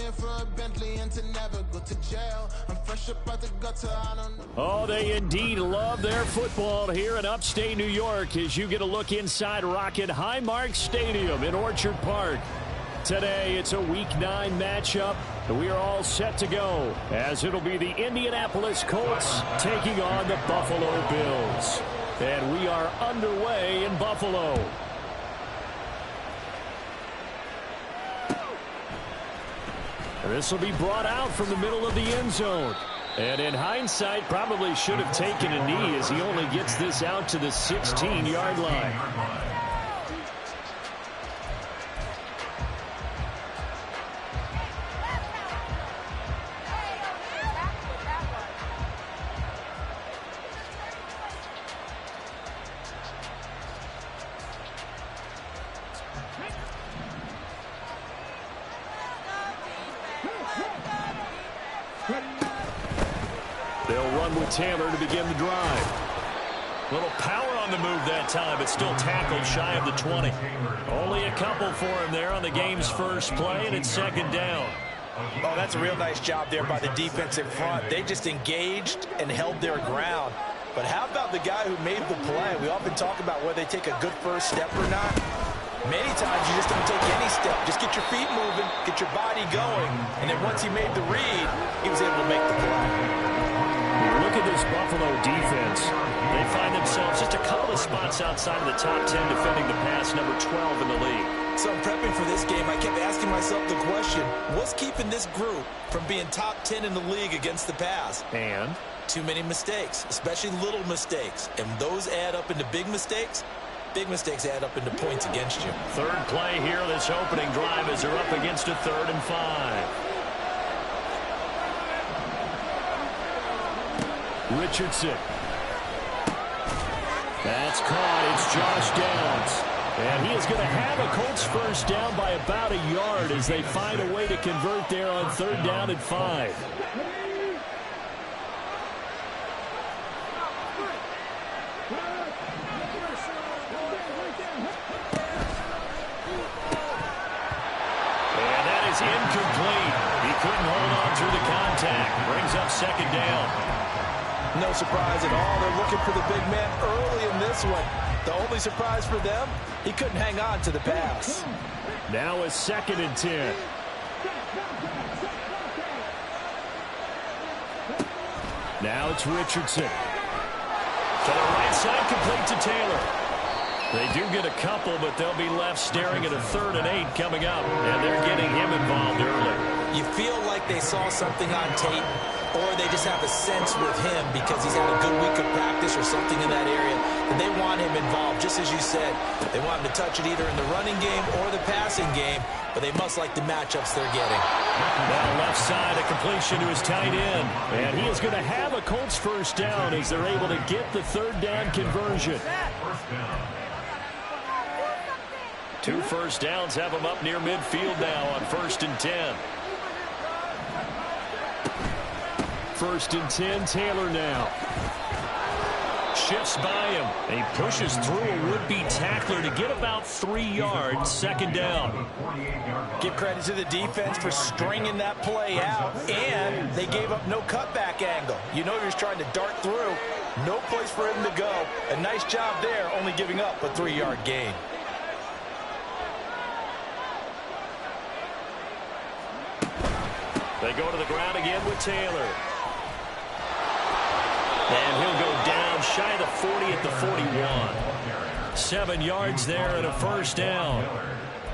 paying for a Bentley and to never go to jail. I'm fresh up out the gutter, I don't know. Oh, they indeed love their football here in upstate New York as you get a look inside Rocket Highmark Stadium in Orchard Park. Today, it's a Week 9 matchup. We are all set to go as it'll be the Indianapolis Colts taking on the Buffalo Bills. And we are underway in Buffalo. This will be brought out from the middle of the end zone. And in hindsight, probably should have taken a knee as he only gets this out to the 16-yard line. They'll run with Taylor to begin the drive. Little power on the move that time, but still tackled shy of the 20. Only a couple for him there on the game's first play, and it's second down. Oh, that's a real nice job there by the defensive front. They just engaged and held their ground. But how about the guy who made the play? We often talk about whether they take a good first step or not. Many times you just don't take any step. Just get your feet moving, get your body going, and then once he made the read, he was able to make the play. Look at this Buffalo defense. They find themselves just a couple of spots outside of the top 10 defending the pass, number 12 in the league. So prepping for this game, I kept asking myself the question, what's keeping this group from being top 10 in the league against the pass? And? Too many mistakes, especially little mistakes. And those add up into big mistakes. Big mistakes add up into points against you. Third play here, this opening drive as they're up against a 3rd and 5. Richardson. That's caught. It's Josh Downs. And he is going to have a Colts first down by about a yard as they find a way to convert there on 3rd down and 5. And that is incomplete. He couldn't hold on through the contact. Brings up second down. No surprise at all. They're looking for the big man early in this one. The only surprise for them, he couldn't hang on to the pass. Now a 2nd and 10. Now it's Richardson. To the right side, complete to Taylor. They do get a couple, but they'll be left staring at a 3rd and 8 coming up. And they're getting him involved early. You feel like they saw something on tape, or they just have a sense with him because he's had a good week of practice or something in that area, and they want him involved, just as you said. They want him to touch it either in the running game or the passing game, but they must like the matchups they're getting. Now left side, a completion to his tight end, and he is going to have a Colts first down as they're able to get the 3rd down conversion. 2 first downs have them up near midfield now on 1st and 10. 1st and 10, Taylor now. Shifts by him. And he pushes through a would-be tackler to get about 3 yards, 2nd down. Give credit to the defense for stringing that play out, and they gave up no cutback angle. You know he was trying to dart through. No place for him to go. A nice job there, only giving up a 3-yard gain. They go to the ground again with Taylor. And he'll go down shy of the 40 at the 41. 7 yards there and a first down.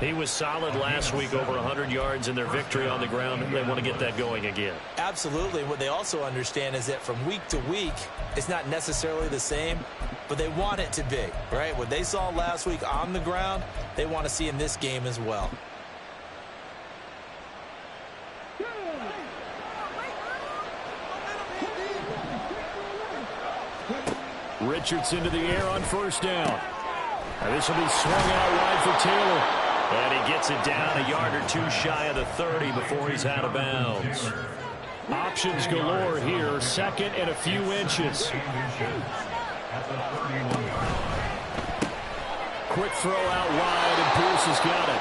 He was solid last week, over 100 yards in their victory on the ground. They want to get that going again. Absolutely. What they also understand is that from week to week, it's not necessarily the same, but they want it to be, right? What they saw last week on the ground, they want to see in this game as well. Richardson to the air on first down. And this will be swung out wide for Taylor. And he gets it down a yard or 2 shy of the 30 before he's out of bounds. Options galore here. 2nd and a few inches. Quick throw out wide, and Pierce has got it.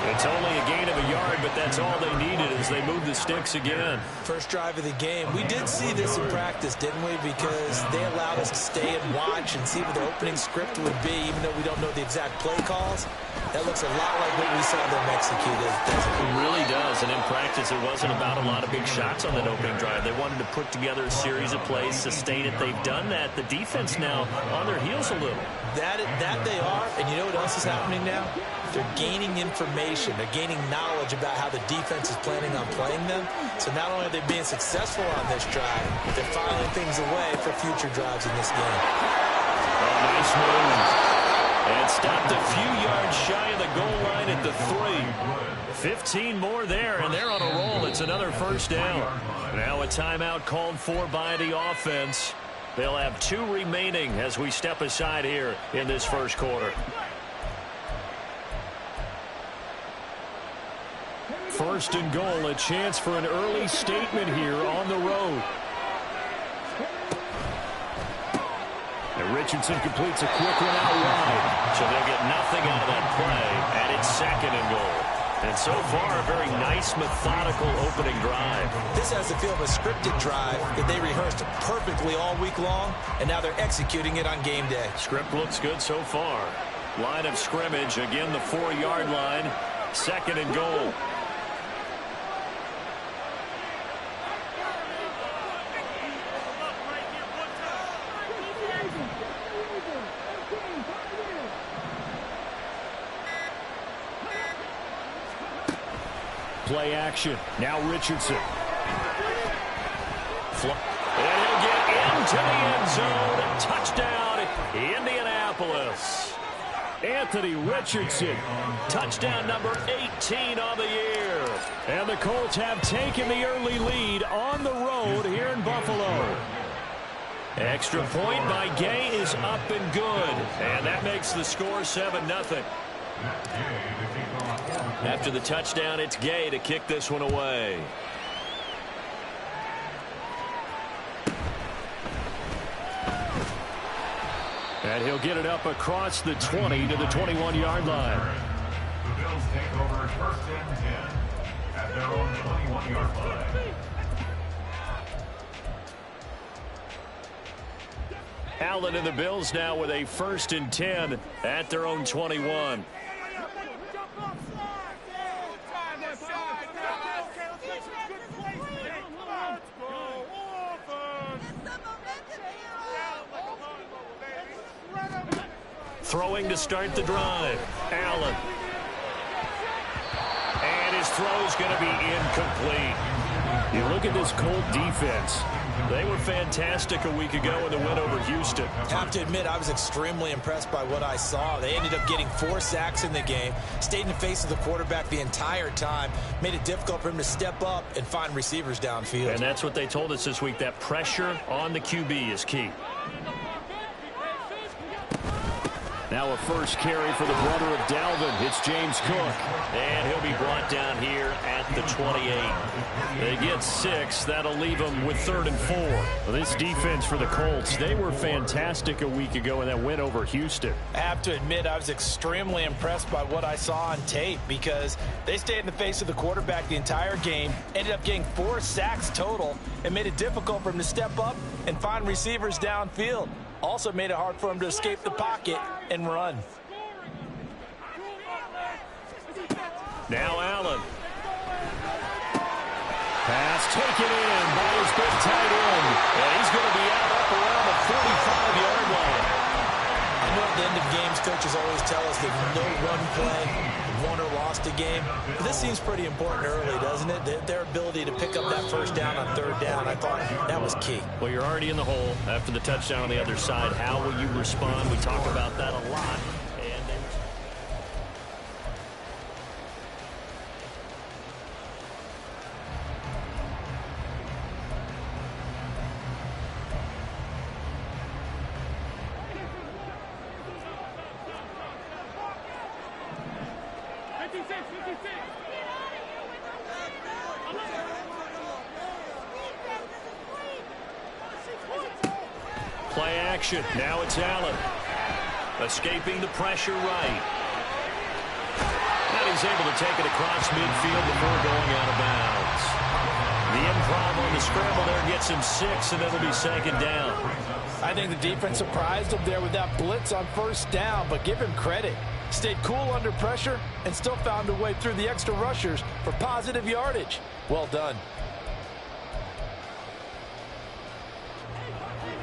It's only a gain of a yard, but that's all they needed as they move the sticks again. First drive of the game. We did see this in practice, didn't we? Because they allowed us to stay and watch and see what the opening script would be, even though we don't know the exact play calls. That looks a lot like what we saw them execute, doesn't it? It really does, and in practice it wasn't about a lot of big shots on that opening drive. They wanted to put together a series of plays, sustain it. They've done that. The defense now on their heels a little. That they are, and you know what else is happening now? They're gaining information. They're gaining knowledge about how the defense is planning on playing them. So not only are they being successful on this drive, but they're filing things away for future drives in this game. Oh, nice move. And stopped a few yards shy of the goal line at the 3. 15 more there, and they're on a roll. It's another first down. Now a timeout called for by the offense. They'll have 2 remaining as we step aside here in this first quarter. First and goal, a chance for an early statement here on the road. And Richardson completes a quick one out wide. So they'll get nothing out of that play, and it's second and goal. And so far, a very nice, methodical opening drive. This has the feel of a scripted drive that they rehearsed perfectly all week long, and now they're executing it on game day. Script looks good so far. Line of scrimmage, again the 4-yard line. Second and goal. Play action. Now Richardson. And he'll get into the end zone. Touchdown, Indianapolis. Anthony Richardson. Touchdown number 18 on the year. And the Colts have taken the early lead on the road here in Buffalo. Extra point by Gay is up and good. And that makes the score 7-0. After the touchdown, it's Gay to kick this one away. And he'll get it up across the 20 to the 21-yard line. The Bills take over first and 10 at their own 21-yard line. Allen and the Bills now with a first and 10 at their own 21. Throwing to start the drive. Allen. And his throw's going to be incomplete. You look at this Colt defense. They were fantastic a week ago in the win over Houston. I have to admit, I was extremely impressed by what I saw. They ended up getting 4 sacks in the game, stayed in the face of the quarterback the entire time, made it difficult for him to step up and find receivers downfield. And that's what they told us this week, that pressure on the QB is key. Now a first carry for the brother of Dalvin. It's James Cook. And he'll be brought down here at the 28. They get 6. That'll leave them with 3rd and 4. Well, this defense for the Colts, they were fantastic a week ago in that win over Houston. I have to admit, I was extremely impressed by what I saw on tape because they stayed in the face of the quarterback the entire game, ended up getting 4 sacks total, and made it difficult for him to step up and find receivers downfield. Also made it hard for him to escape the pocket and run. Now Allen. Pass taken in by his big tight end. And he's going to be out up around the 45-yard line. I know at the end of games, coaches always tell us that no run play, won or lost a game. But this seems pretty important early, doesn't it? Their ability to pick up that first down on 3rd down, I thought that was key. Well, you're already in the hole after the touchdown on the other side. How will you respond? We talk about that a lot. Play action. Now it's Allen. Escaping the pressure right. And is able to take it across midfield before going out of bounds. The improv on the scramble there gets him 6, and it'll be second down. I think the defense surprised him there with that blitz on first down, but give him credit. Stayed cool under pressure and still found a way through the extra rushers for positive yardage. Well done.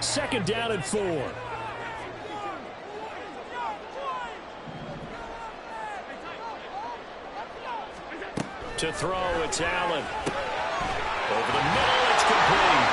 Second down and 4. To throw, it's Allen. Over the middle, it's complete.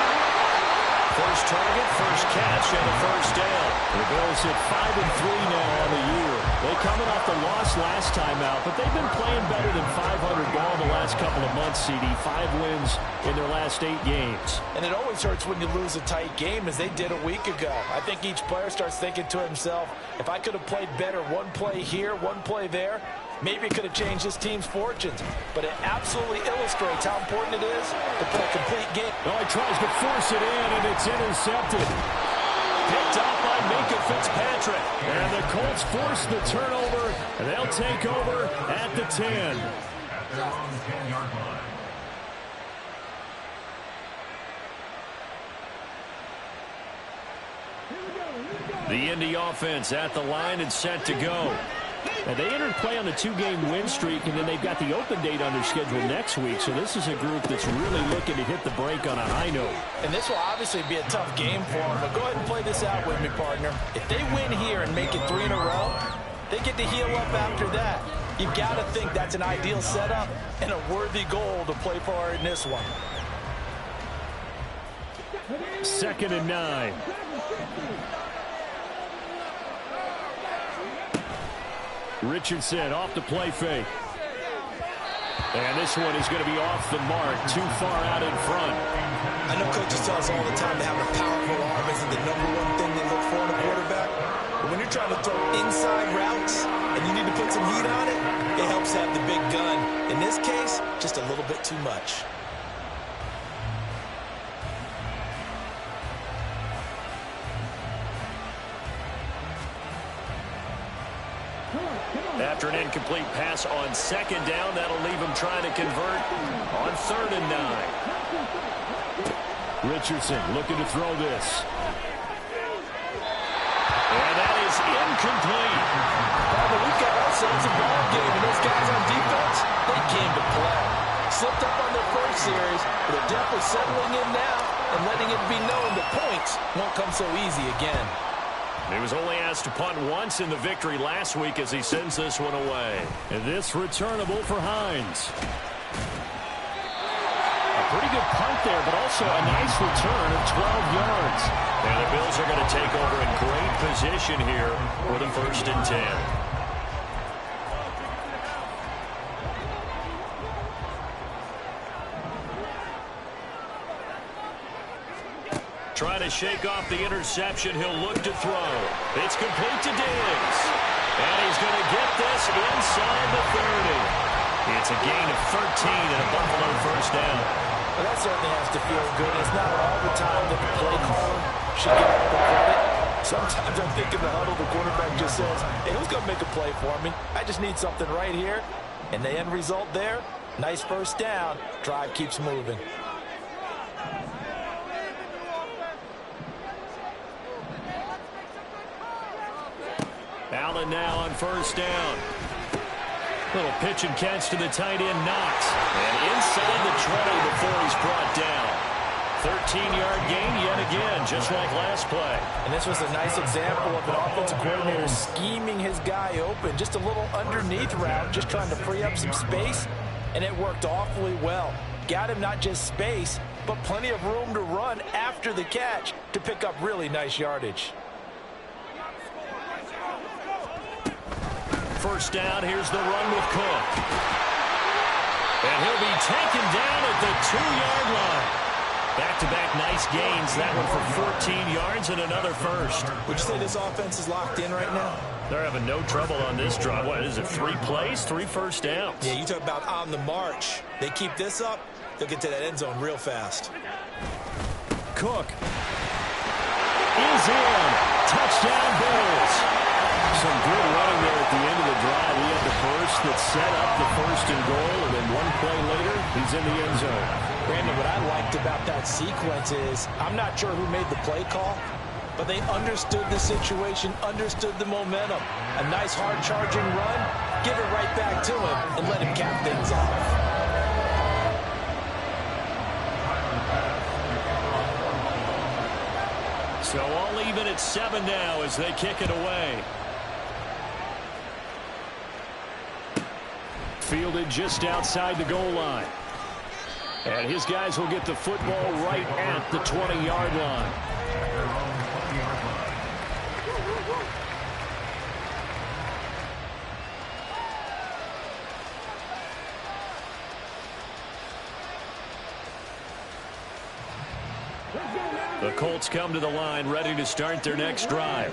First target, first catch, and a first down. The Bills hit 5-3 now on the year. They coming off the loss last time out, but they've been playing better than 500 ball the last couple of months, CD. 5 wins in their last 8 games. And it always hurts when you lose a tight game, as they did a week ago. I think each player starts thinking to himself, if I could have played better one play here, one play there, maybe it could have changed this team's fortunes. But it absolutely illustrates how important it is to play a complete game. Oh, he tries to force it in, and it's intercepted. Picked up by Minka Fitzpatrick. And the Colts force the turnover, and they'll take over at the 10. At their own 10-yard line. The Indy offense at the line and set to go. Now, they entered play on the 2-game win streak, and then they've got the open date on their schedule next week. So this is a group that's really looking to hit the break on a high note. And this will obviously be a tough game for them, but go ahead and play this out with me, partner. If they win here and make it 3 in a row, they get to heal up after that. You've got to think that's an ideal setup and a worthy goal to play for in this one. Second and 9. Richardson off the play fake. And this one is going to be off the mark, too far out in front. I know coaches tell us all the time to have a powerful arm isn't the #1 thing they look for in a quarterback. But when you're trying to throw inside routes and you need to put some heat on it, it helps have the big gun. In this case, just a little bit too much. After an incomplete pass on second down, that'll leave him trying to convert on 3rd and 9. Richardson looking to throw this. And that is incomplete. We've got ourselves a ball game, and those guys on defense, they came to play. Slipped up on their first series, but they're definitely settling in now and letting it be known the points won't come so easy again. He was only asked to punt once in the victory last week as he sends this one away. And this returnable for Hines. A pretty good punt there, but also a nice return of 12 yards. And the Bills are going to take over in great position here for the 1st and 10. Trying to shake off the interception. He'll look to throw. It's complete to Diggs. And he's going to get this inside the 30. It's a gain of 13 and a Buffalo first down. Well, that certainly has to feel good. It's not all the time that the play caller should get the credit. Sometimes I'm thinking the huddle, the quarterback just says, hey, who's going to make a play for me? I just need something right here. And the end result there, nice first down. Drive keeps moving. Allen now on first down. Little pitch and catch to the tight end, Knox. And inside the 20 before he's brought down. 13-yard gain yet again, just like last play. And this was a nice example of an offensive coordinator scheming his guy open. Just a little underneath route, just trying to free up some space. And it worked awfully well. Got him not just space, but plenty of room to run after the catch to pick up really nice yardage. First down, here's the run with Cook. And he'll be taken down at the 2-yard line. Back-to-back nice gains. That one for 14 yards and another first. Would you say this offense is locked in right now? They're having no trouble on this drive. What is it, 3 plays, 3 first downs? Yeah, you talk about on the march. They keep this up, they'll get to that end zone real fast. Cook is in. Touchdown, Bills. Some good running there at the end of the drive, he had the burst that set up the 1st and goal, and then one play later, he's in the end zone. Brandon, what I liked about that sequence is, I'm not sure who made the play call, but they understood the situation, understood the momentum. A nice hard-charging run, give it right back to him, and let him cap things off. So all even at 7 now as they kick it away. Fielded just outside the goal line. And his guys will get the football right at the 20-yard line. The Colts come to the line ready to start their next drive.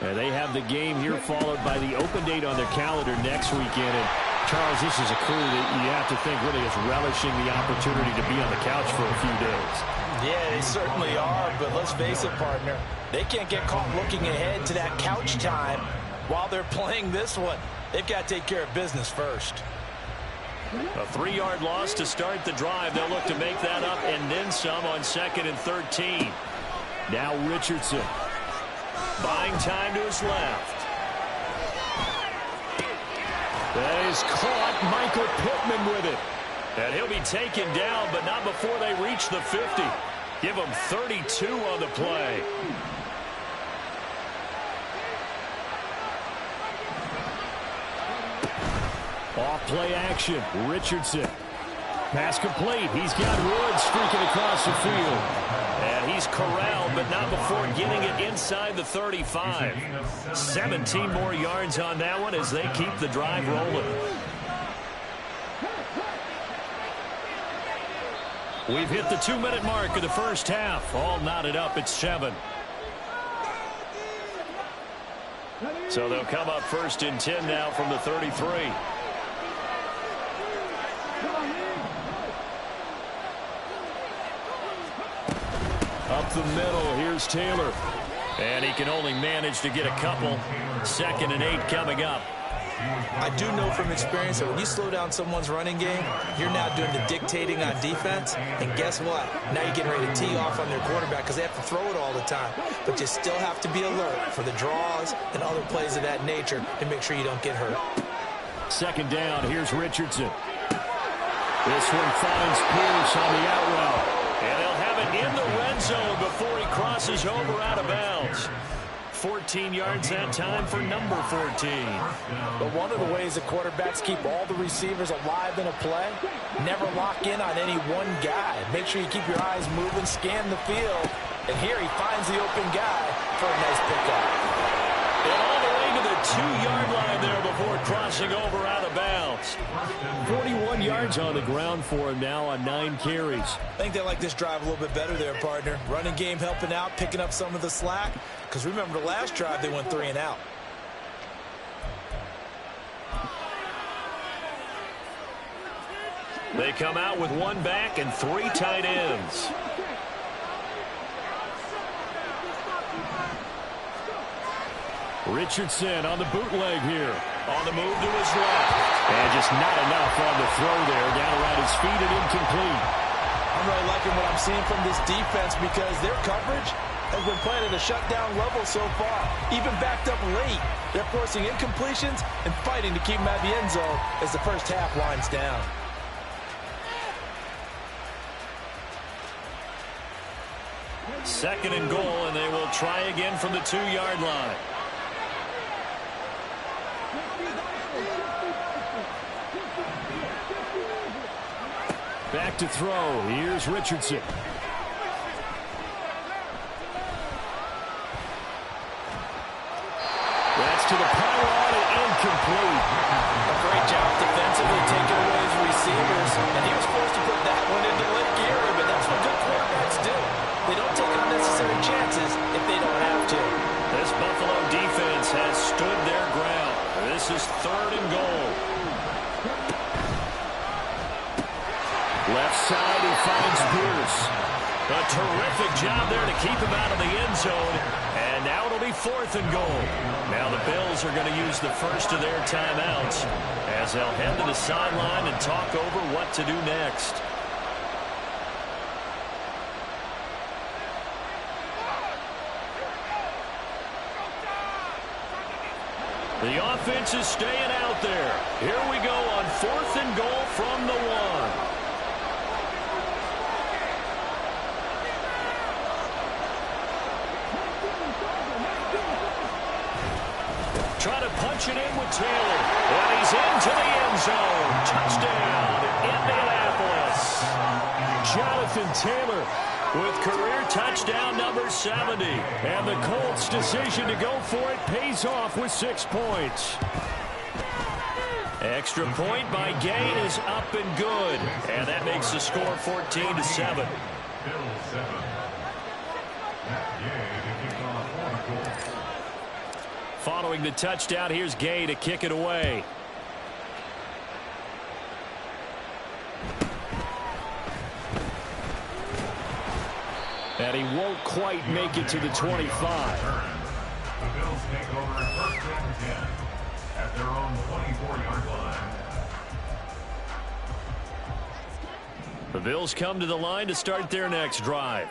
And they have the game here followed by the open date on their calendar next weekend. And Charles, this is a crew that you have to think really is relishing the opportunity to be on the couch for a few days. Yeah, they certainly are, but let's face it, partner. They can't get caught looking ahead to that couch time while they're playing this one. They've got to take care of business first. A 3-yard loss to start the drive. They'll look to make that up and then some on 2nd and 13. Now Richardson. Buying time to his left. That is caught. Michael Pittman with it. And he'll be taken down, but not before they reach the 50. Give him 32 on the play. Off play action. Richardson. Pass complete. He's got Woods streaking across the field. And he's corralled, but not before getting it inside the 35. 17 more yards on that one as they keep the drive rolling. We've hit the 2-minute mark of the first half. All knotted up at 7. So they'll come up 1st and 10 now from the 33. Up the middle, here's Taylor. And he can only manage to get a couple. 2nd and 8 coming up. I do know from experience that when you slow down someone's running game, you're now doing the dictating on defense. And guess what? Now you're getting ready to tee off on their quarterback because they have to throw it all the time. But you still have to be alert for the draws and other plays of that nature to make sure you don't get hurt. 2nd down, here's Richardson. This one finds Pierce on the out route. And they'll have it in the red zone before he crosses over out of bounds. 14 yards that time for number 14. But one of the ways that quarterbacks keep all the receivers alive in a play, never lock in on any one guy. Make sure you keep your eyes moving, scan the field, and here he finds the open guy for a nice pickup. And all the way to the 2-yard line there before crossing over out of bounds. 41 yards on the ground for him now on 9 carries. I think they like this drive a little bit better there, partner. Running game helping out, picking up some of the slack. Because remember the last drive, they went 3 and out. They come out with 1 back and 3 tight ends. Richardson on the bootleg here. On the move to his left. And just not enough on the throw there. Down around his feet and incomplete. I'm really liking what I'm seeing from this defense because their coverage has been playing at a shutdown level so far. Even backed up late. They're forcing incompletions and fighting to keep them out of the end zone as the first half winds down. Second and goal, and they will try again from the 2-yard line. Back to throw. Here's Richardson. That's to the pylon and incomplete. A great job defensively taking away his receivers, and he was forced to put that one into Lake Erie, but that's what good quarterbacks do. They don't take unnecessary chances if they don't have to. This Buffalo defense has stood their ground. This is 3rd and goal. Left side, he finds Pierce. A terrific job there to keep him out of the end zone. And now it'll be 4th and goal. Now the Bills are going to use the first of their timeouts as they'll head to the sideline and talk over what to do next. The offense is staying out there. Here we go on 4th and goal from the 1. Try to punch it in with Taylor. And he's into the end zone. Touchdown, Indianapolis. Jonathan Taylor with career touchdown number 70. And the Colts' decision to go for it pays off with 6 points. Extra point by Gay is up and good. And that makes the score 14-7. Following the touchdown, here's Gay to kick it away. And he won't quite make it to the 25. The Bills take over 1st and 10 at their own 24-yard line. The Bills come to the line to start their next drive.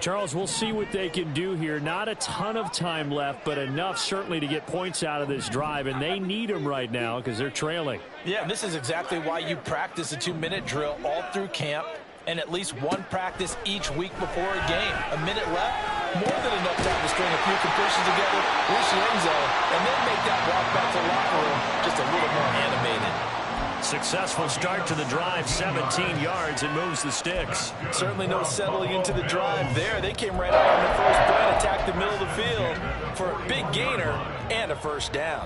Charles, we'll see what they can do here. Not a ton of time left, but enough certainly to get points out of this drive, and they need them right now because they're trailing. Yeah, this is exactly why you practice a 2-minute drill all through camp and at least one practice each week before a game. A minute left, more than enough time to string a few completions together, reach the end zone, and then make that walk back to the locker room just a little more animated. Successful start to the drive, 17 yards, and moves the sticks. Certainly no settling into the drive there. They came right out on the first play, attacked the middle of the field for a big gainer and a first down.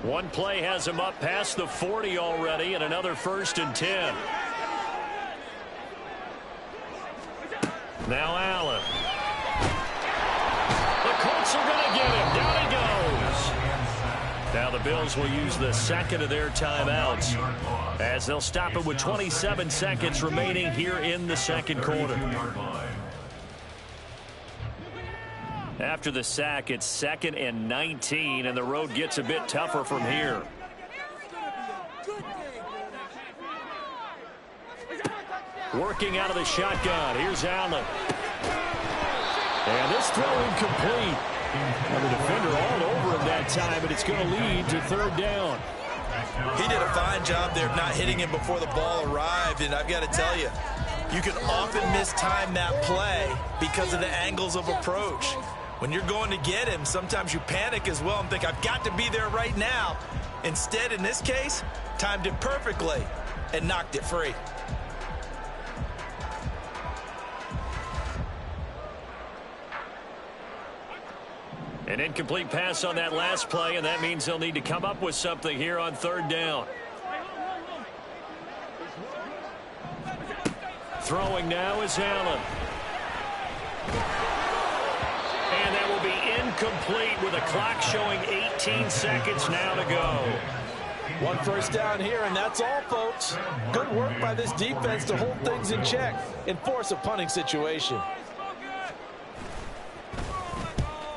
One play has him up past the 40 already, and another 1st and 10. Now Allen. The Colts are going to get him. Down he goes. Now the Bills will use the second of their timeouts as they'll stop it with 27 seconds remaining here in the second quarter. After the sack, it's 2nd and 19, and the road gets a bit tougher from here. Working out of the shotgun. Here's Allen. And this throw incomplete. And the defender all over him that time, and it's going to lead to 3rd down. He did a fine job there of not hitting him before the ball arrived, and I've got to tell you, you can often mistime that play because of the angles of approach. When you're going to get him, sometimes you panic as well and think, I've got to be there right now. Instead, in this case, timed it perfectly and knocked it free. An incomplete pass on that last play, and that means they'll need to come up with something here on 3rd down. Throwing now is Allen. And that will be incomplete with a clock showing 18 seconds now to go. One first down here, and that's all, folks. Good work by this defense to hold things in check and force a punting situation.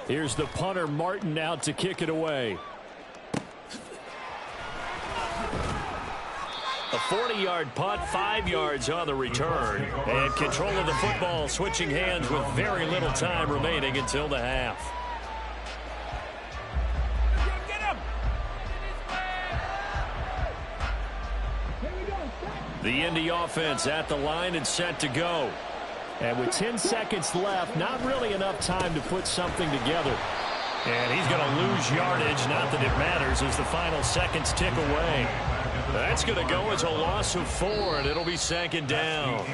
Here's the punter, Martin, out to kick it away. A 40-yard punt, 5 yards on the return. And control of the football switching hands with very little time remaining until the half. The Indy offense at the line and set to go. And with 10 seconds left, not really enough time to put something together. And he's going to lose yardage. Not that it matters as the final seconds tick away. That's going to go as a loss of 4, and it'll be 2nd down.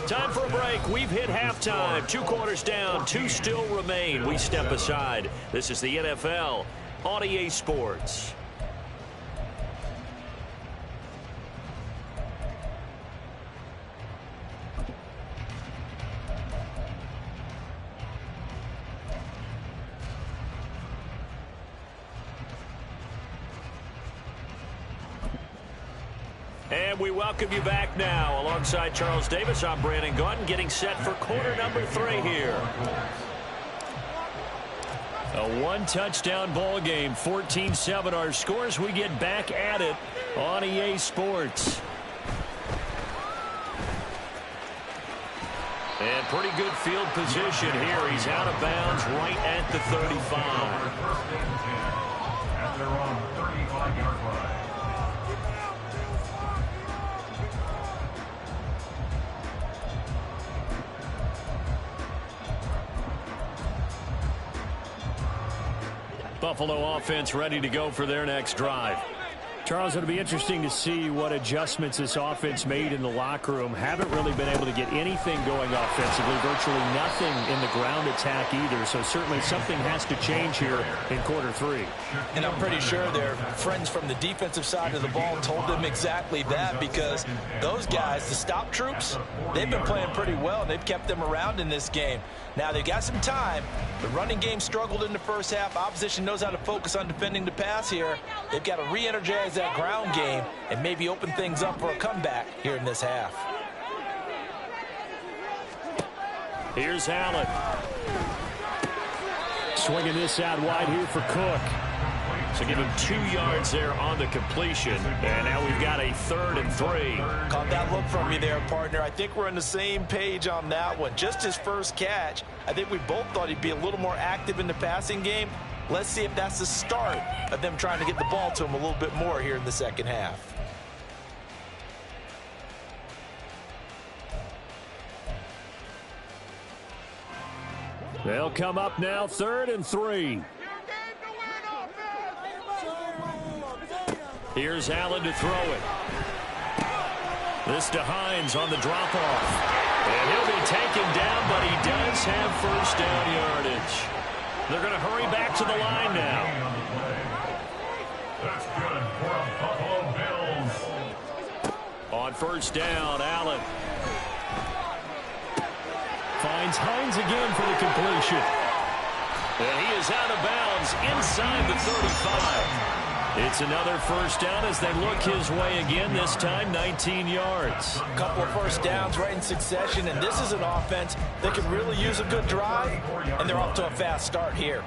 Time for a break. We've hit halftime. 2 quarters down. 2 still remain. We step aside. This is the NFL on EA Sports. And And we welcome you back now. Alongside Charles Davis, I'm Brandon Gaudin, getting set for quarter number 3 here. A one-touchdown ball game, 14-7 our scores. We get back at it on EA Sports. And pretty good field position here. He's out of bounds right at the 35. At their own 35-yard line. Buffalo offense ready to go for their next drive. Charles, it'll be interesting to see what adjustments this offense made in the locker room. Haven't really been able to get anything going offensively, virtually nothing in the ground attack either. So certainly something has to change here in quarter 3. And I'm pretty sure their friends from the defensive side of the ball told them exactly that, because those guys, the stop troops, they've been playing pretty well, and they've kept them around in this game. Now, they've got some time. The running game struggled in the first half. Opposition knows how to focus on defending the pass here. They've got to re-energize that ground game and maybe open things up for a comeback here in this half. Here's Allen. Swinging this out wide here for Cook. So give him 2 yards there on the completion. And now we've got a 3rd and 3. Caught that look from you there, partner. I think we're on the same page on that one. Just his first catch. I think we both thought he'd be a little more active in the passing game. Let's see if that's the start of them trying to get the ball to him a little bit more here in the second half. They'll come up now, 3rd and 3. Here's Allen to throw it. This to Hines on the drop-off. And he'll be taken down, but he does have first down yardage. They're going to hurry back to the line now. That's good for the Buffalo Bills. On first down, Allen finds Hines again for the completion. And he is out of bounds inside the 35. It's another first down as they look his way again, this time 19 yards. A couple of first downs right in succession, and this is an offense that can really use a good drive, and they're off to a fast start here.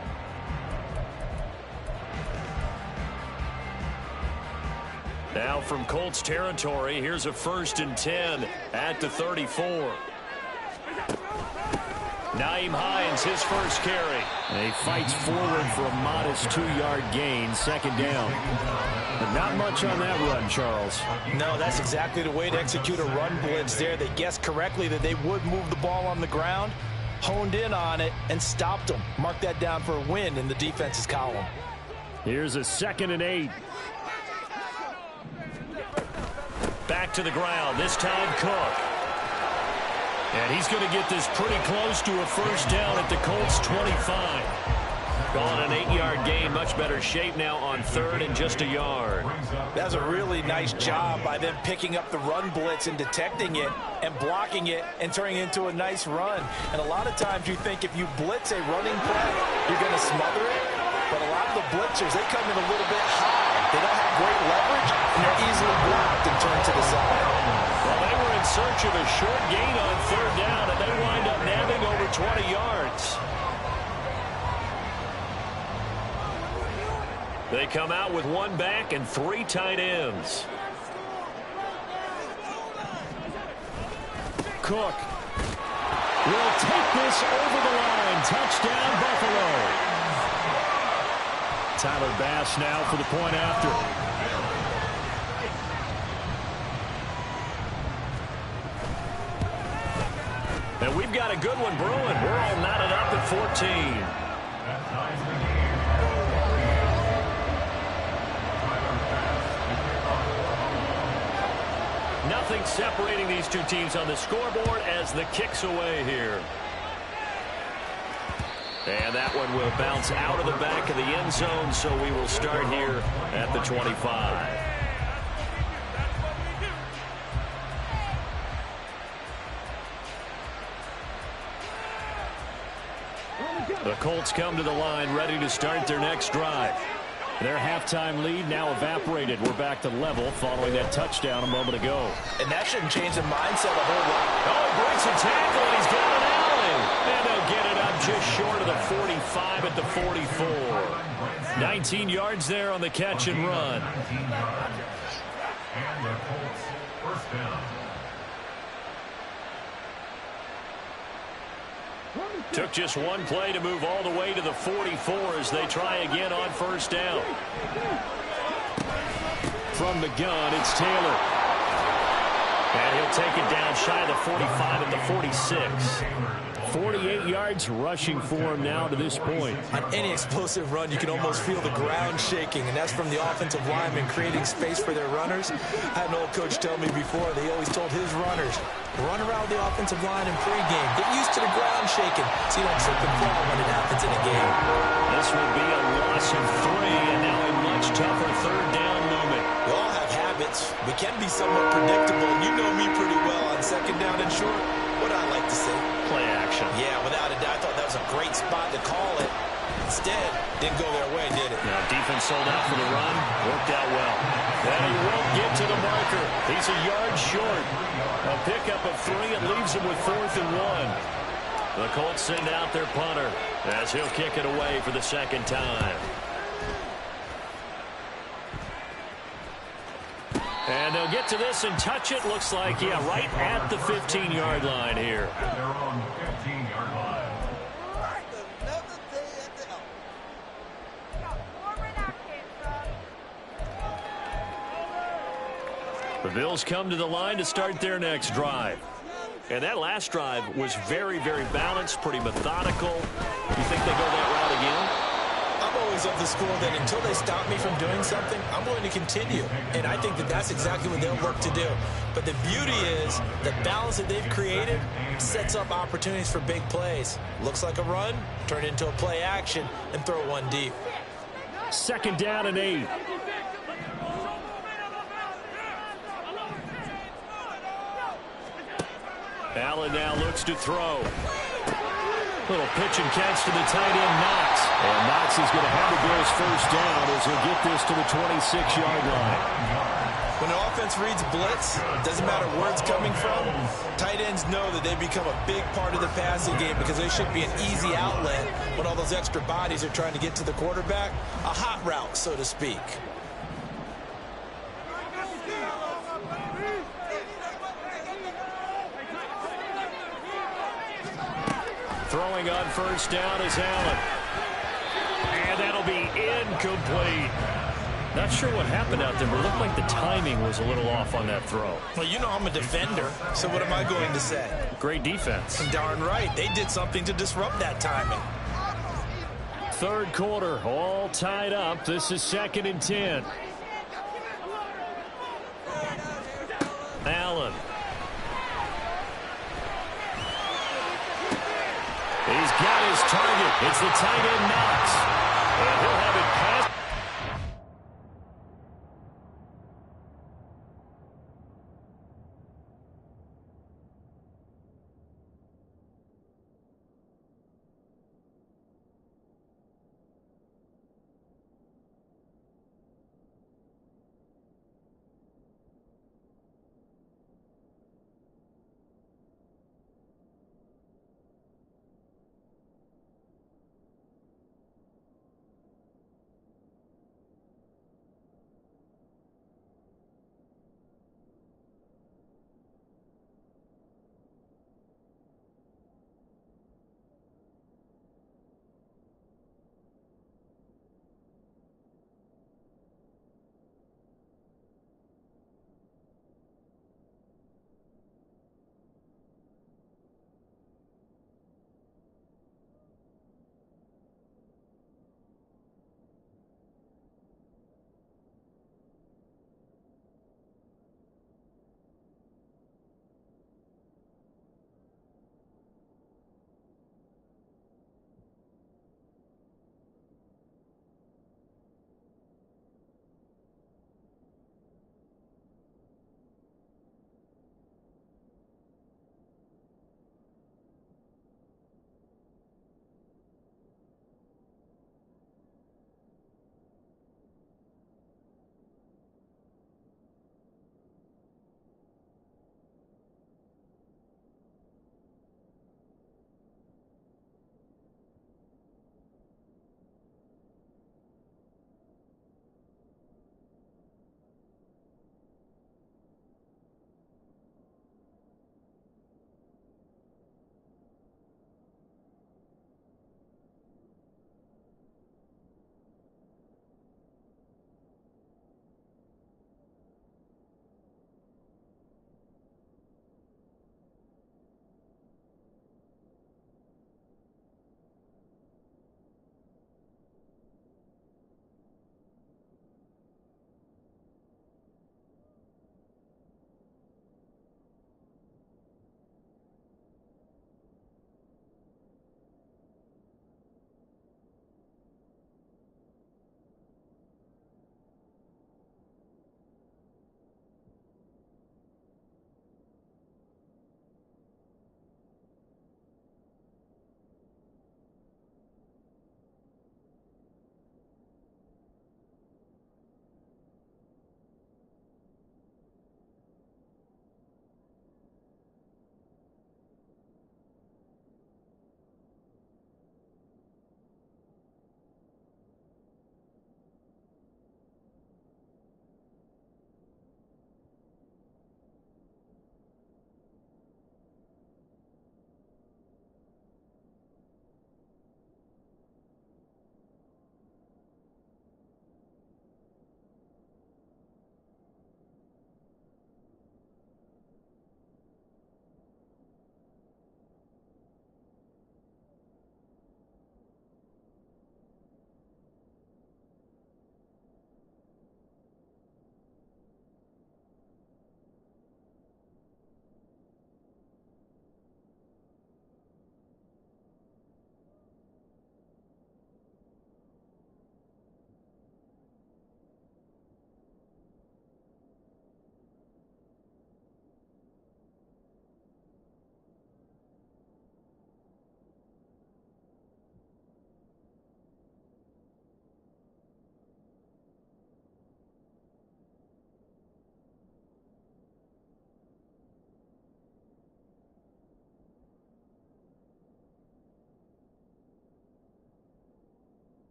Now from Colts territory, here's a 1st and 10 at the 34. Nyheim Hines, his first carry. And he fights forward for a modest 2-yard gain, 2nd down. But not much on that run, Charles. No, that's exactly the way to execute a run blitz there. They guessed correctly that they would move the ball on the ground, honed in on it, and stopped them. Mark that down for a win in the defense's column. Here's a 2nd and 8. Back to the ground, this time Cook. And he's going to get this pretty close to a first down at the Colts 25. Going an 8-yard gain, much better shape now on 3rd and just a yard. That's a really nice job by them picking up the run blitz and detecting it and blocking it and turning it into a nice run. And a lot of times you think if you blitz a running play, you're going to smother it. But a lot of the blitzers, they come in a little bit high. They don't have great leverage, and they're easily blocked and turned to the side. Well, they were in search of a short gain on 3rd down, and they wind up nabbing over 20 yards. They come out with 1 back and 3 tight ends. Cook will take this over the line. Touchdown, Buffalo. Tyler Bass now for the point after. And we've got a good one brewing. We're all knotted up at 14. Nothing separating these two teams on the scoreboard as the kick's away here. And that one will bounce out of the back of the end zone, so we will start here at the 25. The Colts come to the line ready to start their next drive. Their halftime lead now evaporated. We're back to level following that touchdown a moment ago. And that shouldn't change the mindset a whole lot. Oh, he breaks a tackle, and he's got an alley. And they'll get it up just short of the 45 at the 44. 19 yards there on the catch and run. 19 yards. And the Colts first down. Took just one play to move all the way to the 44 as they try again on first down. From the gun, it's Taylor. And he'll take it down shy of the 45 at the 46. 48 yards rushing for him now to this point. On any explosive run, you can almost feel the ground shaking, and that's from the offensive linemen creating space for their runners. I had an old coach tell me before, they always told his runners, run around the offensive line in pregame. Get used to the ground shaking so you don't trip and fall when it happens in a game. This will be a loss of 3, and now a much tougher third down movement. We all have habits. We can be somewhat predictable, and you know me pretty well on second down and short. What I like to say? Play action. Yeah, without a doubt, I thought that was a great spot to call it. Instead, didn't go their way, did it? Now, defense sold out for the run. Worked out well. And he won't get to the marker. He's a yard short. A pickup of 3. It leaves him with 4th and 1. The Colts send out their punter as he'll kick it away for the second time. And they'll get to this and touch it. Looks like, yeah, right at the 15-yard line here. At their own 15-yard line. The Bills come to the line to start their next drive. And that last drive was very, very balanced, pretty methodical. You think they go that route again? I'm always of the school that until they stop me from doing something, I'm going to continue. And I think that that's exactly what they'll look to do. But the beauty is the balance that they've created sets up opportunities for big plays. Looks like a run, turn it into a play action, and throw one deep. Second down and 8. Allen now looks to throw. Little pitch and catch to the tight end, Knox. And Knox is going to have the Bills first down as he'll get this to the 26-yard line. When an offense reads blitz, doesn't matter where it's coming from, tight ends know that they become a big part of the passing game because they should be an easy outlet when all those extra bodies are trying to get to the quarterback. A hot route, so to speak. Throwing on first down is Allen. And that'll be incomplete. Not sure what happened out there, but it looked like the timing was a little off on that throw. Well, you know I'm a defender, so what am I going to say? Great defense. Darn right. They did something to disrupt that timing. Third quarter, all tied up. This is 2nd and 10. Allen. He's got his target. It's the tight end, Knox. And he'll have it passed.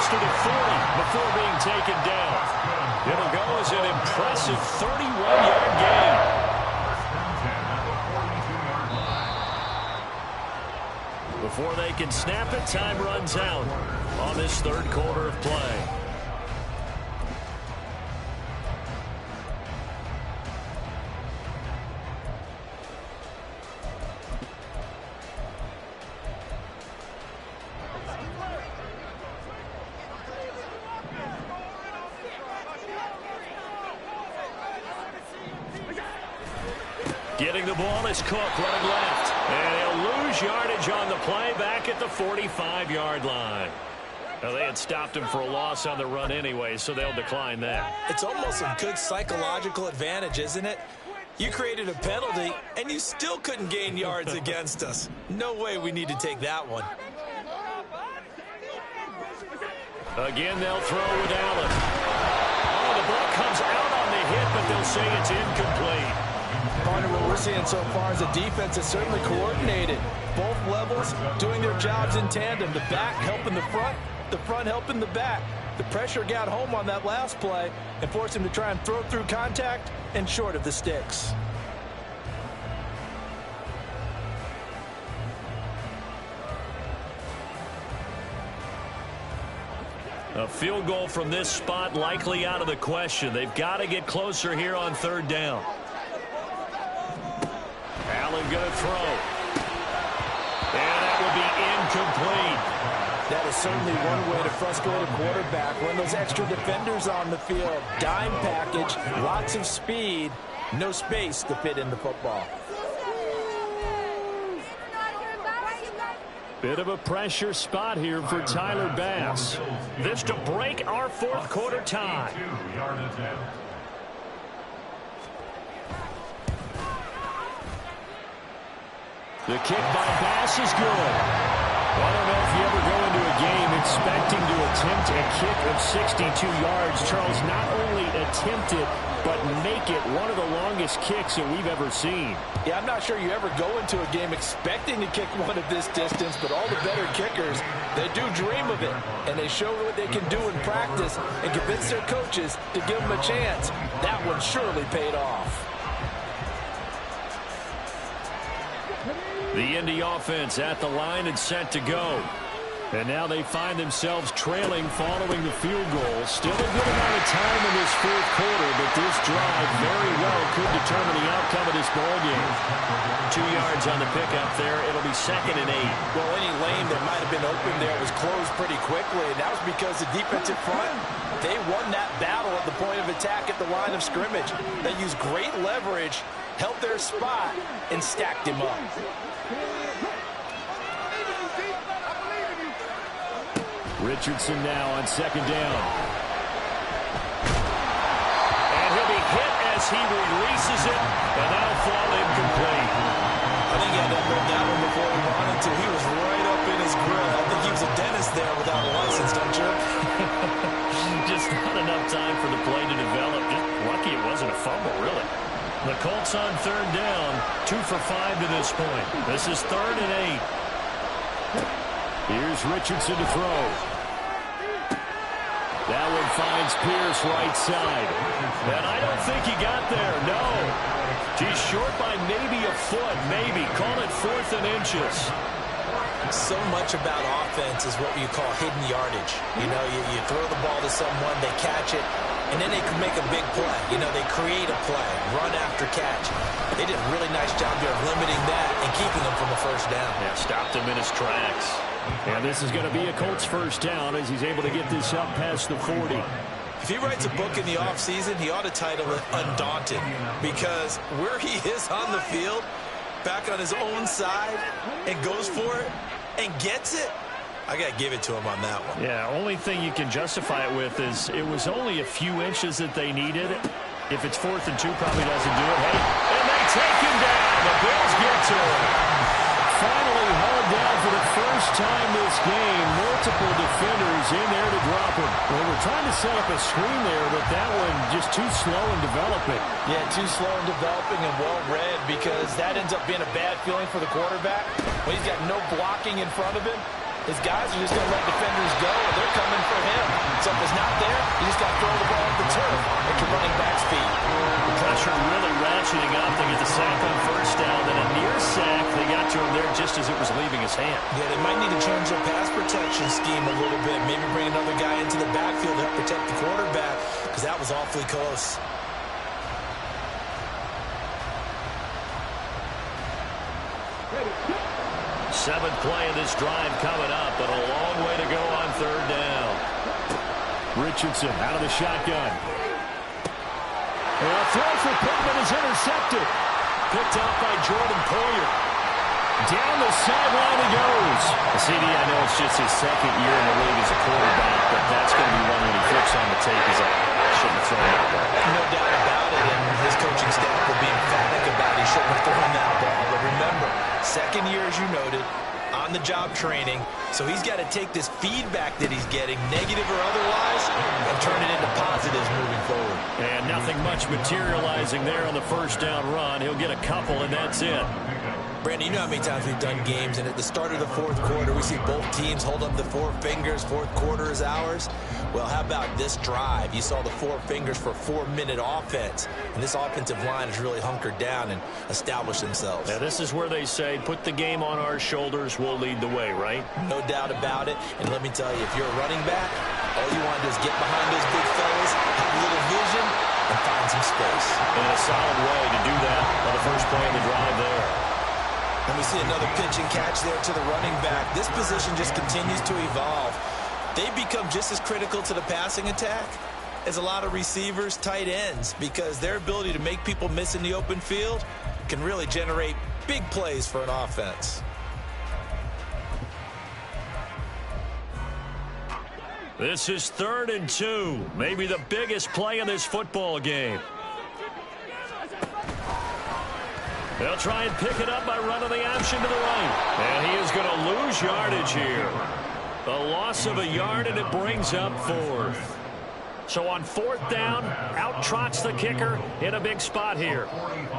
close to the 40 before being taken down. It'll go as an impressive 31-yard gain. Before they can snap it, time runs out on this third quarter of play. Getting the ball is Cook running left. And he'll lose yardage on the play back at the 45-yard line. Now, they had stopped him for a loss on the run anyway, so they'll decline that. It's almost a good psychological advantage, isn't it? You created a penalty, and you still couldn't gain yards against us. No way we need to take that one. Again, they'll throw with Allen. Oh, the ball comes out on the hit, but they'll say it's incomplete. Partner, what we're seeing so far is the defense is certainly coordinated. Both levels doing their jobs in tandem. The back helping the front helping the back. The pressure got home on that last play and forced him to try and throw through contact and short of the sticks. A field goal from this spot likely out of the question. They've got to get closer here on third down. Allen going to throw. And that will be incomplete. That is certainly one way to frustrate a quarterback. When those extra defenders on the field, dime package, lots of speed, no space to fit in the football. Bit of a pressure spot here for Tyler Bass. This to break our fourth quarter tie. The kick by Bass is good. I don't know if you ever go into a game expecting to attempt a kick of 62 yards. Charles, not only attempt it, but make it one of the longest kicks that we've ever seen. Yeah, I'm not sure you ever go into a game expecting to kick one of this distance, but all the better kickers, they do dream of it, and they show what they can do in practice and convince their coaches to give them a chance. That one surely paid off. The Indy offense at the line and set to go. And now they find themselves trailing following the field goal. Still a good amount of time in this fourth quarter, but this drive very well could determine the outcome of this ballgame. 2 yards on the pickup there. It'll be 2nd and 8. Well, any lane that might have been open there was closed pretty quickly, and that was because the defensive front, they won that battle at the point of attack at the line of scrimmage. They used great leverage, held their spot, and stacked him up. Richardson now on 2nd down. And he'll be hit as he releases it, and that'll fall incomplete. I think he had to hold that one before he wanted to. He was right up in his grill. I think he was a dentist there without a license, don't you? Just not enough time for the play to develop. Just lucky it wasn't a fumble, really. The Colts on 3rd down, 2 for 5 to this point. This is 3rd and 8. Here's Richardson to throw. That one finds Pierce right side. And I don't think he got there, no. He's short by maybe a foot, maybe. Call it 4th and inches. So much about offense is what you call hidden yardage. You know, you throw the ball to someone, they catch it, and then they can make a big play. You know, they create a play, run after catch. They did a really nice job there of limiting that and keeping them from a first down. Yeah, stopped him in his tracks. And this is going to be a Colts first down as he's able to get this up past the 40. If he writes a book in the offseason, he ought to title it Undaunted, because where he is on the field, back on his own side, and goes for it and gets it, I got to give it to him on that one. Yeah, only thing you can justify it with is it was only a few inches that they needed. If it's 4th and 2, probably doesn't do it. Hey, and they take him down. The Bills get to him. Finally hauled down for the first time this game. Multiple defenders in there to drop him. Well, we're trying to set up a screen there, but that one just too slow in developing. Yeah, too slow in developing and well read, because that ends up being a bad feeling for the quarterback when he's got no blocking in front of him. His guys are just going to let defenders go, and they're coming for him. So if it's not there, you just got to throw the ball at the turf at your running back's feet. The pressure really ratcheting up. They get the sack on first down, then a near sack. They got to him there just as it was leaving his hand. Yeah, they might need to change their pass protection scheme a little bit. Maybe bring another guy into the backfield to help protect the quarterback, because that was awfully close. Seventh play of this drive coming up, but a long way to go on third down. Richardson out of the shotgun. A throw for Pittman is intercepted. Picked out by Jordan Poyer. Down the sideline he goes. CD, I know it's just his second year in the league as a quarterback, but that's going to be one when he flips on the tape. He's like, I shouldn't have thrown that ball. No doubt about it, and his coaching staff will be emphatic about he shouldn't have thrown that ball. But remember, second year, as you noted, on-the-job training, so he's got to take this feedback that he's getting, negative or otherwise, and turn it into positives moving forward. And nothing much materializing there on the first down run. He'll get a couple, and that's it. Brandon, you know how many times we've done games, and at the start of the fourth quarter, we see both teams hold up the four fingers, fourth quarter is ours. Well, how about this drive? You saw the four fingers for a 4-minute offense, and this offensive line has really hunkered down and established themselves. Now, this is where they say, put the game on our shoulders, we'll lead the way, right? No doubt about it, and let me tell you, if you're a running back, all you want to do is get behind those big fellas, have a little vision, and find some space. And a solid way to do that on the first play of the drive there. And we see another pitch and catch there to the running back. This position just continues to evolve. They become just as critical to the passing attack as a lot of receivers, tight ends, because their ability to make people miss in the open field can really generate big plays for an offense. This is 3rd and 2, maybe the biggest play in this football game. They'll try and pick it up by running the option to the right. And he is going to lose yardage here. A loss of a yard, and it brings up 4th. So on 4th down, out trots the kicker in a big spot here.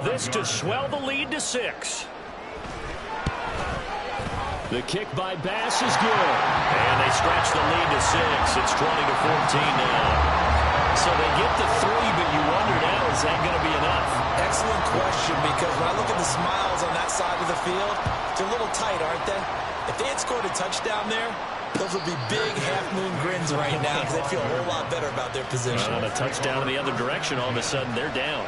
This to swell the lead to 6. The kick by Bass is good. And they stretch the lead to 6. It's 20-14 now. So they get to 3, but you wonder now, is that going to be enough? Excellent question, because when I look at the smiles on that side of the field, they're a little tight, aren't they? If they had scored a touchdown there, those would be big half-moon grins right now, because they'd feel a whole lot better about their position. On a touchdown in the other direction, all of a sudden they're down.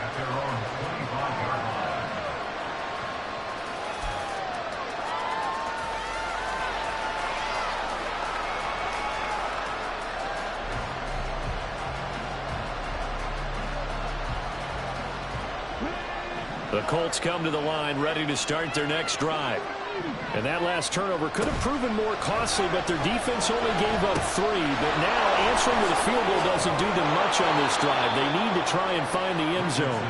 The Colts come to the line ready to start their next drive. And that last turnover could have proven more costly, but their defense only gave up 3. But now answering with a field goal doesn't do them much on this drive. They need to try and find the end zone.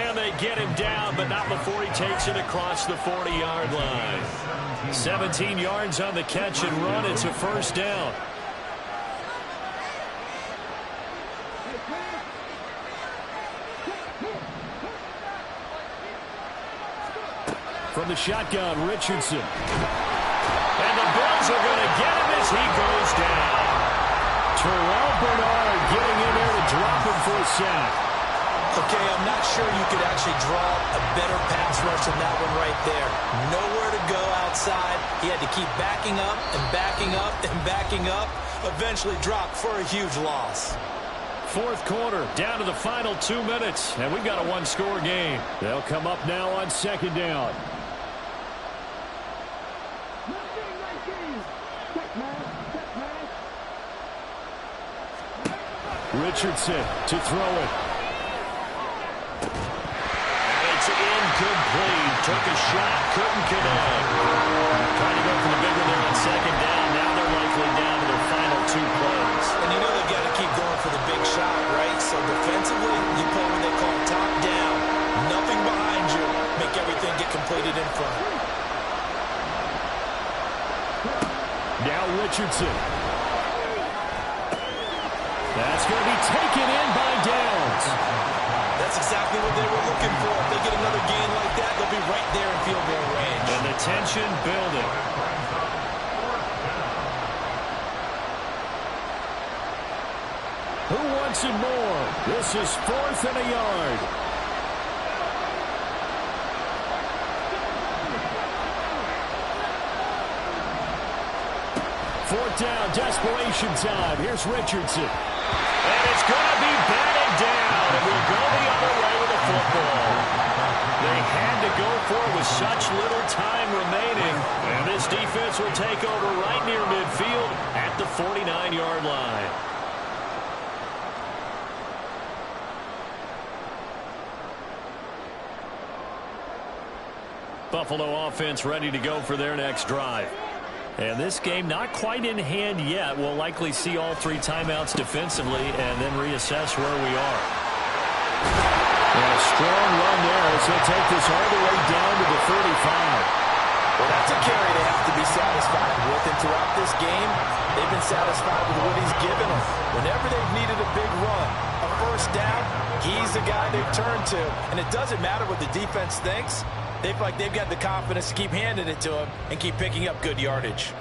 And they get him down, but not before he takes it across the 40-yard line. 17 yards on the catch and run. It's a first down. From the shotgun, Richardson. And the Bills are going to get him as he goes down. Terrell Bernard getting in there to drop him for a sack. Okay, I'm not sure you could actually draw a better pass rush than that one right there. Nowhere to go outside. He had to keep backing up and backing up and backing up. Eventually dropped for a huge loss. 4th quarter, down to the final 2 minutes, and we've got a 1-score game. They'll come up now on 2nd down. Richardson to throw it. And it's incomplete. Took a shot, couldn't connect. Trying to go for the big one there on 2nd down. Now they're likely down to their final 2 plays. And you know they've got to keep going for the big shot, right? So defensively, you play what they call top down. Nothing behind you. Make everything get completed in front. Now Richardson. That's going to be taken in by Downs. That's exactly what they were looking for. If they get another gain like that, they'll be right there in field goal range. And the tension building. Who wants it more? This is 4th and a yard. Fourth down, desperation time. Here's Richardson. And it's going to be batted down, and we'll go the other way with the football. They had to go for it with such little time remaining, and this defense will take over right near midfield at the 49-yard line. Buffalo offense ready to go for their next drive. And this game not quite in hand yet. We'll likely see all 3 timeouts defensively and then reassess where we are. And a strong run there as he'll take this all the way down to the 35. Well, that's a carry they have to be satisfied with. And throughout this game, they've been satisfied with what he's given them. Whenever they've needed a big run, a first down, he's the guy they've turned to. And it doesn't matter what the defense thinks. They feel like they've got the confidence to keep handing it to him and keep picking up good yardage.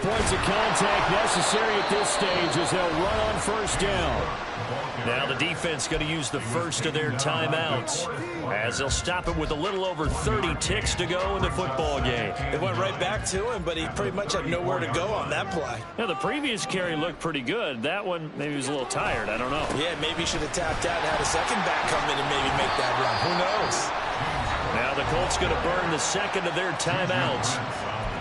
Points of contact necessary at this stage as they'll run on first down. Now the defense going to use the first of their timeouts as they'll stop it with a little over 30 ticks to go in the football game. It went right back to him, but he pretty much had nowhere to go on that play. Now the previous carry looked pretty good. That one maybe he was a little tired. I don't know. Yeah, maybe he should have tapped out and had a second back come in and maybe make that run. Who knows? Now the Colts going to burn the second of their timeouts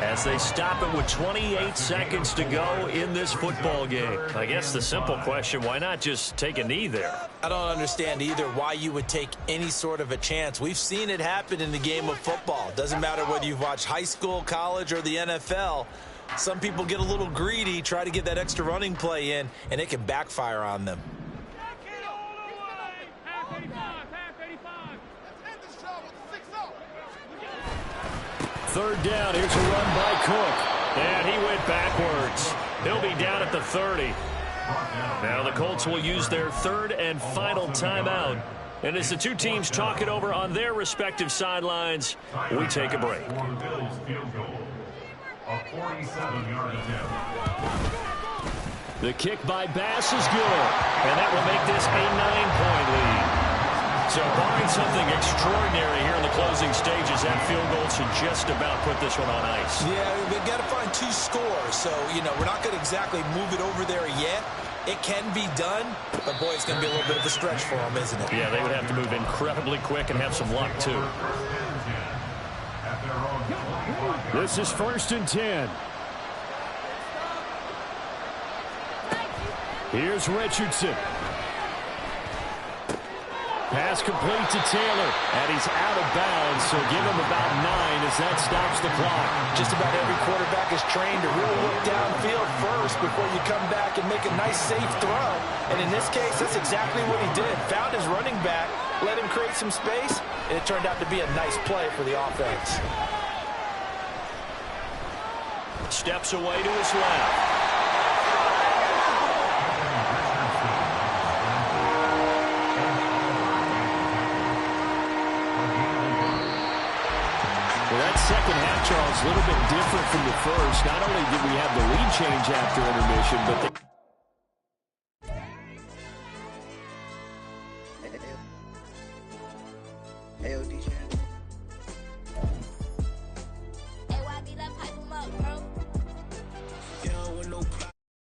as they stop it with 28 seconds to go in this football game. I guess the simple question, why not just take a knee there? I don't understand either why you would take any sort of a chance. We've seen it happen in the game of football. Doesn't matter whether you've watched high school, college, or the NFL. Some people get a little greedy, try to get that extra running play in, and it can backfire on them. Third down, here's a run by Cook. And he went backwards. He'll be down at the 30. Now the Colts will use their third and final timeout. And as the two teams talk it over on their respective sidelines, we take a break. The kick by Bass is good. And that will make this a 9-point lead. So barring something extraordinary here in the closing stages, that field goal should just about put this one on ice. Yeah, they've got to find 2 scores. So, we're not going to exactly move it over there yet. It can be done, but, boy, it's going to be a little bit of a stretch for them, isn't it? Yeah, they would have to move incredibly quick and have some luck, too. This is 1st and 10. Here's Richardson. Pass complete to Taylor, and he's out of bounds, so give him about 9 as that stops the clock. Just about every quarterback is trained to really look downfield first before you come back and make a nice, safe throw. And in this case, that's exactly what he did. Found his running back, let him create some space, and it turned out to be a nice play for the offense. Steps away to his left. That second half, Charles, a little bit different from the first. Not only did we have the lead change after intermission, but the... Hey, DJ.